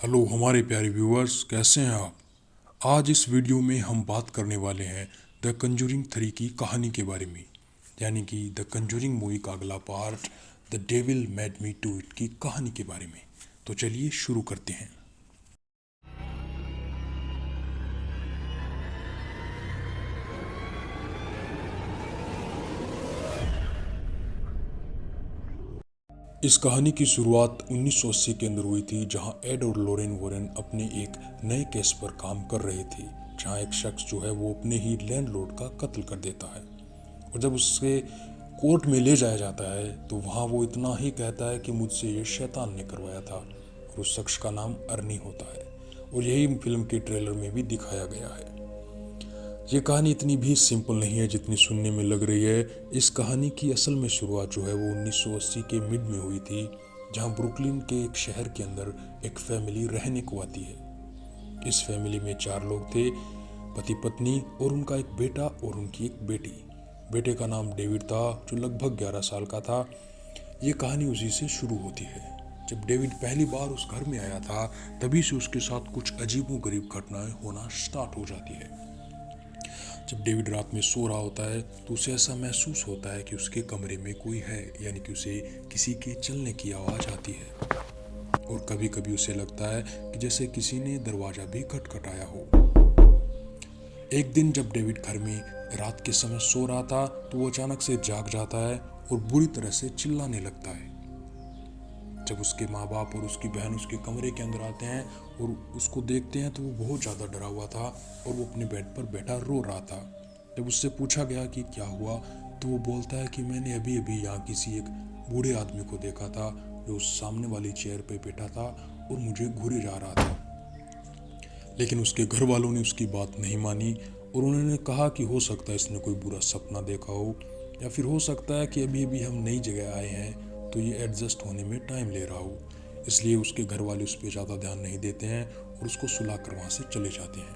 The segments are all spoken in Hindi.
हेलो हमारे प्यारे व्यूअर्स, कैसे हैं आप। आज इस वीडियो में हम बात करने वाले हैं द कंजूरिंग 3 की कहानी के बारे में, यानी कि द कंजूरिंग मूवी का अगला part the devil made me do it की कहानी के बारे में। तो चलिए शुरू करते हैं। इस कहानी की शुरुआत 1980 के अंदर हुई थी, जहां एड और लॉरेन वॉरेन अपने एक नए केस पर काम कर रहे थे, जहां एक शख्स जो है वो अपने ही लैंडलॉर्ड का कत्ल कर देता है। और जब उससे कोर्ट में ले जाया जाता है तो वहाँ वो इतना ही कहता है कि मुझसे ये शैतान ने करवाया था, और उस शख्स का नाम अर्नी होता है। और यही फिल्म के ट्रेलर में भी दिखाया गया है। ये कहानी इतनी भी सिंपल नहीं है जितनी सुनने में लग रही है। इस कहानी की असल में शुरुआत जो है वो 1980 के मिड में हुई थी, जहाँ ब्रुकलिन के एक शहर के अंदर एक फैमिली रहने को आती है। इस फैमिली में 4 लोग थे, पति पत्नी और उनका एक बेटा और उनकी एक बेटी। बेटे का नाम डेविड था, जो लगभग 11 साल का था। ये कहानी उसी से शुरू होती है। जब डेविड पहली बार उस घर में आया था, तभी से उसके साथ कुछ अजीबोगरीब घटनाएं होना स्टार्ट हो जाती है। जब डेविड रात में सो रहा होता है तो उसे ऐसा महसूस होता है कि उसके कमरे में कोई है, यानी कि उसे किसी के चलने की आवाज़ आती है। और कभी कभी उसे लगता है कि जैसे किसी ने दरवाज़ा भी खटखटाया हो। एक दिन जब डेविड घर में रात के समय सो रहा था तो वो अचानक से जाग जाता है और बुरी तरह से चिल्लाने लगता है। जब उसके माँ बाप और उसकी बहन उसके कमरे के अंदर आते हैं और उसको देखते हैं तो वो बहुत ज़्यादा डरा हुआ था और वो अपने बेड पर बैठा रो रहा था। जब उससे पूछा गया कि क्या हुआ तो वो बोलता है कि मैंने अभी अभी यहाँ किसी एक बूढ़े आदमी को देखा था, जो उस सामने वाली चेयर पर बैठा था और मुझे घूरे जा रहा था। लेकिन उसके घर वालों ने उसकी बात नहीं मानी और उन्होंने कहा कि हो सकता है इसने कोई बुरा सपना देखा हो, या फिर हो सकता है कि अभी अभी हम नई जगह आए हैं तो ये एडजस्ट होने में टाइम ले रहा हो। इसलिए उसके घर वाले उस पर ज़्यादा ध्यान नहीं देते हैं और उसको सुला कर वहाँ से चले जाते हैं।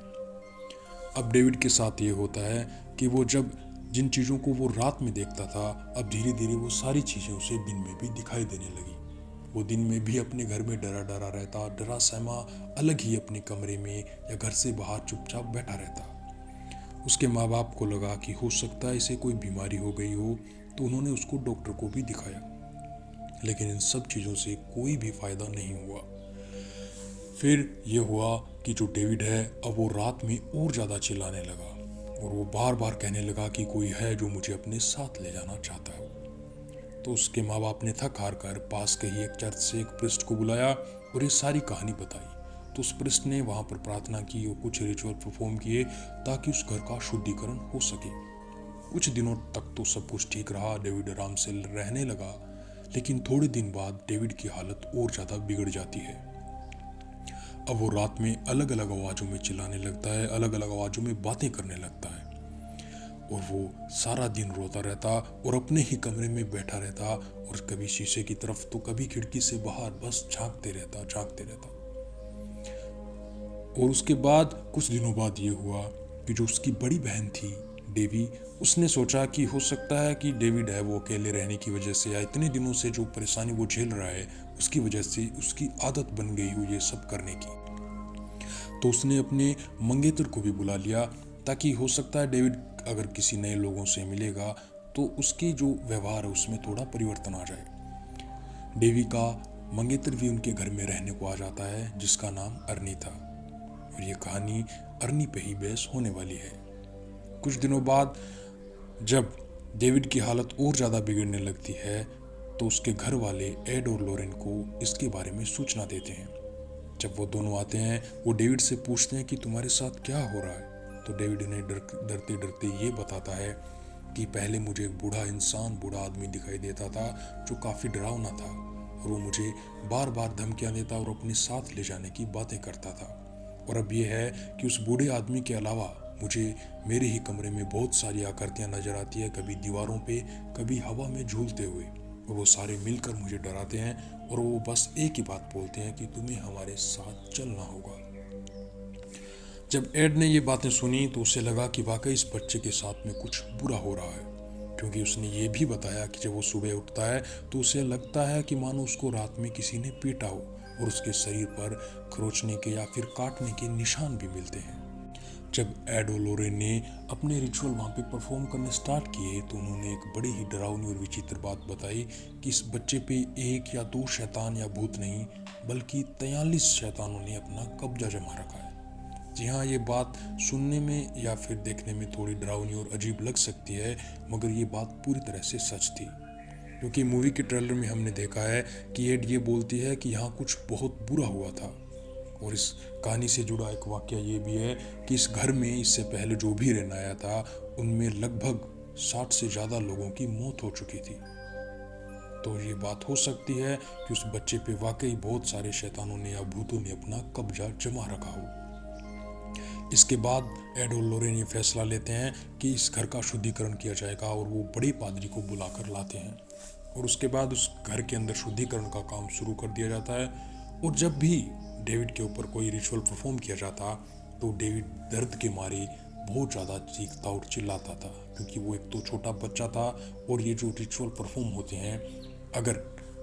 अब डेविड के साथ ये होता है कि वो जब जिन चीज़ों को वो रात में देखता था, अब धीरे धीरे वो सारी चीज़ें उसे दिन में भी दिखाई देने लगी। वो दिन में भी अपने घर में डरा डरा रहता, डरा सहमा अलग ही अपने कमरे में या घर से बाहर चुपचाप बैठा रहता। उसके माँ बाप को लगा कि हो सकता है इसे कोई बीमारी हो गई हो, तो उन्होंने उसको डॉक्टर को भी दिखाया। लेकिन इन सब चीज़ों से कोई भी फायदा नहीं हुआ। फिर ये हुआ कि जो डेविड है अब वो रात में और ज़्यादा चिल्लाने लगा और वो बार बार कहने लगा कि कोई है जो मुझे अपने साथ ले जाना चाहता है। तो उसके माँ बाप ने थक हार कर पास के ही एक चर्च से एक प्रिस्ट को बुलाया और ये सारी कहानी बताई। तो उस प्रिस्ट ने वहाँ पर प्रार्थना की और कुछ रिचुअल परफॉर्म किए ताकि उस घर का शुद्धिकरण हो सके। कुछ दिनों तक तो सब कुछ ठीक रहा, डेविड आराम से रहने लगा। लेकिन थोड़े दिन बाद डेविड की हालत और ज़्यादा बिगड़ जाती है। अब वो रात में अलग अलग आवाज़ों में चिल्लाने लगता है, अलग अलग आवाज़ों में बातें करने लगता है, और वो सारा दिन रोता रहता और अपने ही कमरे में बैठा रहता और कभी शीशे की तरफ तो कभी खिड़की से बाहर बस झांकते रहता। और उसके बाद कुछ दिनों बाद ये हुआ कि जो उसकी बड़ी बहन थी डेवी, उसने सोचा कि हो सकता है कि डेविड है वो अकेले रहने की वजह से या इतने दिनों से जो परेशानी वो झेल रहा है उसकी वजह से उसकी आदत बन गई हो ये सब करने की। तो उसने अपने मंगेतर को भी बुला लिया ताकि हो सकता है डेविड अगर किसी नए लोगों से मिलेगा तो उसकी जो व्यवहार है उसमें थोड़ा परिवर्तन आ जाए। डेवी का मंगेतर भी उनके घर में रहने को आ जाता है, जिसका नाम अर्नी था। और ये कहानी अर्नी पे ही बेस होने वाली है। कुछ दिनों बाद जब डेविड की हालत और ज़्यादा बिगड़ने लगती है तो उसके घर वाले एड और लॉरेन को इसके बारे में सूचना देते हैं। जब वो दोनों आते हैं वो डेविड से पूछते हैं कि तुम्हारे साथ क्या हो रहा है। तो डेविड उन्हें डरते डरते ये बताता है कि पहले मुझे एक बूढ़ा आदमी दिखाई देता था जो काफ़ी डरावना था, और वो मुझे बार बार धमकियाँ देता और अपने साथ ले जाने की बातें करता था। और अब ये है कि उस बूढ़े आदमी के अलावा मुझे मेरे ही कमरे में बहुत सारी आकृतियाँ नजर आती है, कभी दीवारों पे, कभी हवा में झूलते हुए, और वो सारे मिलकर मुझे डराते हैं और वो बस एक ही बात बोलते हैं कि तुम्हें हमारे साथ चलना होगा। जब एड ने ये बातें सुनी तो उसे लगा कि वाकई इस बच्चे के साथ में कुछ बुरा हो रहा है, क्योंकि उसने ये भी बताया कि जब वो सुबह उठता है तो उसे लगता है कि मानो उसको रात में किसी ने पीटा हो और उसके शरीर पर खरोचने के या फिर काटने के निशान भी मिलते हैं। जब एड और लोरेन ने अपने रिचुअल वहाँ पे परफॉर्म करने स्टार्ट किए तो उन्होंने एक बड़ी ही डरावनी और विचित्र बात बताई कि इस बच्चे पे 1 या 2 शैतान या भूत नहीं बल्कि 43 शैतानों ने अपना कब्जा जमा रखा है। जी हाँ, ये बात सुनने में या फिर देखने में थोड़ी डरावनी और अजीब लग सकती है, मगर ये बात पूरी तरह से सच थी। क्योंकि मूवी के ट्रेलर में हमने देखा है कि एड ये बोलती है कि यहाँ कुछ बहुत बुरा हुआ था। और इस कहानी से जुड़ा एक वाकया ये भी है कि इस घर में इससे पहले जो भी रहने आया था उनमें लगभग 60 से ज़्यादा लोगों की मौत हो चुकी थी। तो ये बात हो सकती है कि उस बच्चे पे वाकई बहुत सारे शैतानों ने या भूतों ने अपना कब्जा जमा रखा हो। इसके बाद एड और लोरेन ये फैसला लेते हैं कि इस घर का शुद्धिकरण किया जाएगा और वो बड़े पादरी को बुलाकर लाते हैं और उसके बाद उस घर के अंदर शुद्धिकरण का काम शुरू कर दिया जाता है। और जब भी डेविड के ऊपर कोई रिचुअल परफॉर्म किया जाता तो डेविड दर्द के मारे बहुत ज़्यादा चीखता और चिल्लाता था, क्योंकि वो एक तो छोटा बच्चा था और ये जो रिचुअल परफॉर्म होते हैं अगर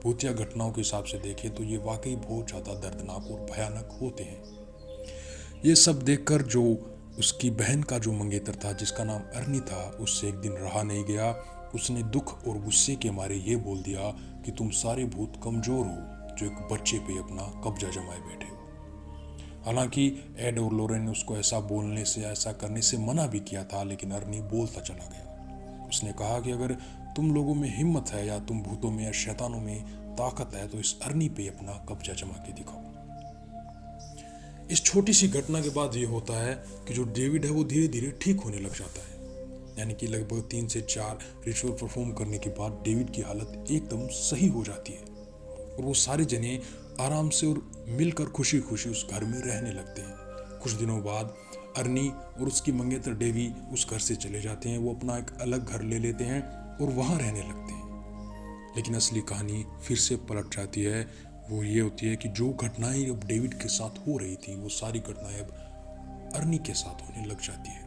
भूतिया घटनाओं के हिसाब से देखें तो ये वाकई बहुत ज़्यादा दर्दनाक और भयानक होते हैं। ये सब देखकर जो उसकी बहन का जो मंगेतर था जिसका नाम अर्नी था, उससे एक दिन रहा नहीं गया। उसने दुख और गुस्से के मारे ये बोल दिया कि तुम सारे भूत कमज़ोर हो जो एक बच्चे पे अपना कब्जा जमाए बैठे हो। हालांकि एड और लोरेन ने उसको ऐसा बोलने से ऐसा करने से मना भी किया था, लेकिन अर्नी बोलता चला गया। उसने कहा कि अगर तुम लोगों में हिम्मत है या तुम भूतों में या शैतानों में ताकत है तो इस अर्नी पे अपना कब्जा जमा के दिखाओ। इस छोटी सी घटना के बाद ये होता है कि जो डेविड है वो धीरे धीरे ठीक होने लग जाता है। यानी कि लगभग 3 से 4 रिचुअल परफॉर्म करने के बाद डेविड की हालत एकदम सही हो जाती है और वो सारे जने आराम से और मिलकर खुशी खुशी उस घर में रहने लगते हैं। कुछ दिनों बाद अर्नी और उसकी मंगेतर डेवी उस घर से चले जाते हैं। वो अपना एक अलग घर ले लेते हैं और वहाँ रहने लगते हैं। लेकिन असली कहानी फिर से पलट जाती है। वो ये होती है कि जो घटनाएं अब डेविड के साथ हो रही थी वो सारी घटनाएं अब अर्नी के साथ होने लग जाती है।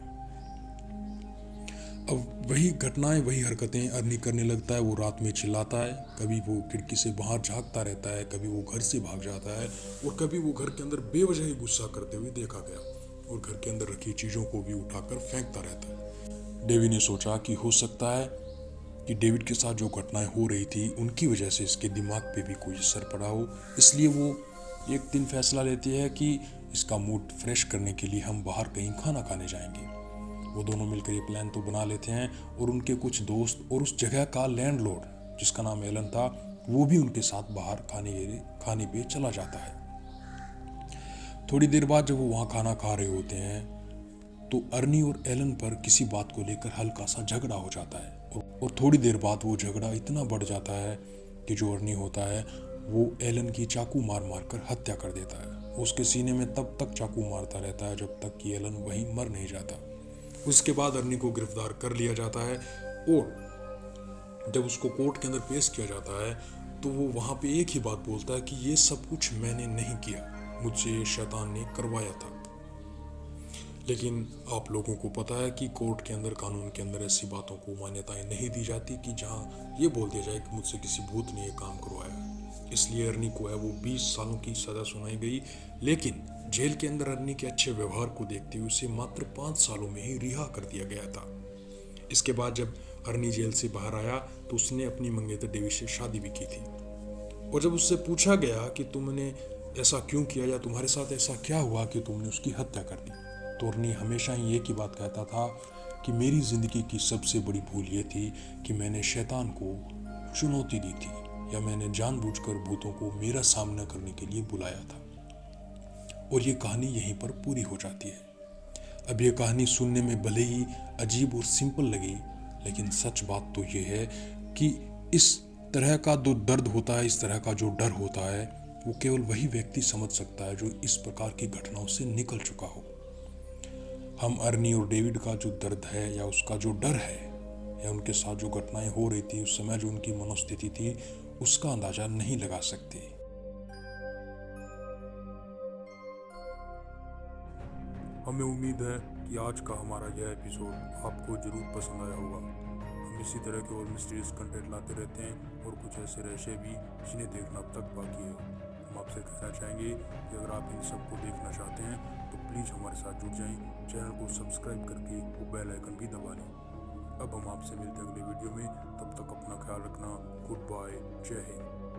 अब वही घटनाएं वही हरकतें अर्नी करने लगता है। वो रात में चिल्लाता है, कभी वो खिड़की से बाहर झांकता रहता है, कभी वो घर से भाग जाता है और कभी वो घर के अंदर बेवजह ही गुस्सा करते हुए देखा गया और घर के अंदर रखी चीज़ों को भी उठाकर फेंकता रहता है। डेवी ने सोचा कि हो सकता है कि डेविड के साथ जो घटनाएं हो रही थी उनकी वजह से इसके दिमाग पे भी कोई असर पड़ा हो। इसलिए वो एक दिन फैसला लेती है कि इसका मूड फ्रेश करने के लिए हम बाहर कहीं खाना खाने जाएंगे। वो दोनों मिलकर ये प्लान तो बना लेते हैं और उनके कुछ दोस्त और उस जगह का लैंडलॉर्ड जिसका नाम एलन था वो भी उनके साथ बाहर खाने पे चला जाता है। थोड़ी देर बाद जब वो वहाँ खाना खा रहे होते हैं तो अर्नी और एलन पर किसी बात को लेकर हल्का सा झगड़ा हो जाता है और थोड़ी देर बाद वो झगड़ा इतना बढ़ जाता है कि जो अर्नी होता है वो एलन की चाकू मार मार कर हत्या कर देता है। उसके सीने में तब तक चाकू मारता रहता है जब तक कि एलन वहीं मर नहीं जाता। उसके बाद अर्नी को गिरफ्तार कर लिया जाता है और जब उसको कोर्ट के अंदर पेश किया जाता है तो वो वहाँ पे एक ही बात बोलता है कि ये सब कुछ मैंने नहीं किया, मुझसे ये शैतान ने करवाया था। लेकिन आप लोगों को पता है कि कोर्ट के अंदर कानून के अंदर ऐसी बातों को मान्यताएं नहीं दी जाती कि जहाँ ये बोल दिया जाए कि मुझसे किसी भूत ने ये काम करवाया। इसलिए अर्नी को है वो 20 सालों की सज़ा सुनाई गई। लेकिन जेल के अंदर अर्नी के अच्छे व्यवहार को देखते हुए उसे मात्र 5 सालों में ही रिहा कर दिया गया था। इसके बाद जब अर्नी जेल से बाहर आया तो उसने अपनी मंगेतर डेवी से शादी भी की थी और जब उससे पूछा गया कि तुमने ऐसा क्यों किया या तुम्हारे साथ ऐसा क्या हुआ कि तुमने उसकी हत्या कर दी, तो अर्नी हमेशा ही एक ही बात कहता था कि मेरी ज़िंदगी की सबसे बड़ी भूल ये थी कि मैंने शैतान को चुनौती दी थी या मैंने जानबूझकर भूतों को मेरा सामना करने के लिए बुलाया था। और ये कहानी यहीं पर पूरी हो जाती है। अब ये कहानी सुनने में भले ही अजीब और सिंपल लगी, लेकिन सच बात तो ये है कि इस तरह का जो दर्द होता है, इस तरह का जो डर होता है, वो केवल वही व्यक्ति समझ सकता है जो इस प्रकार की घटनाओं से निकल चुका हो। हम अर्नी और डेविड का जो दर्द है या उसका जो डर है या उनके साथ जो घटनाएं हो रही थी उस समय जो उनकी मनोस्थिति थी उसका अंदाजा नहीं लगा सकते। हमें उम्मीद है कि आज का हमारा यह एपिसोड आपको जरूर पसंद आया होगा। हम इसी तरह के और मिस्टीरियस कंटेंट लाते रहते हैं और कुछ ऐसे रहस्य भी जिन्हें देखना अब तक बाकी है। आपसे कहना चाहेंगे कि अगर आप इन सबको देखना चाहते हैं तो प्लीज़ हमारे साथ जुड़ जाएं, चैनल को सब्सक्राइब करके वो बेल आइकन भी दबा लें। अब हम आपसे मिलते हैं अगले वीडियो में, तब तक अपना ख्याल रखना। गुड बाय, जय हिंद।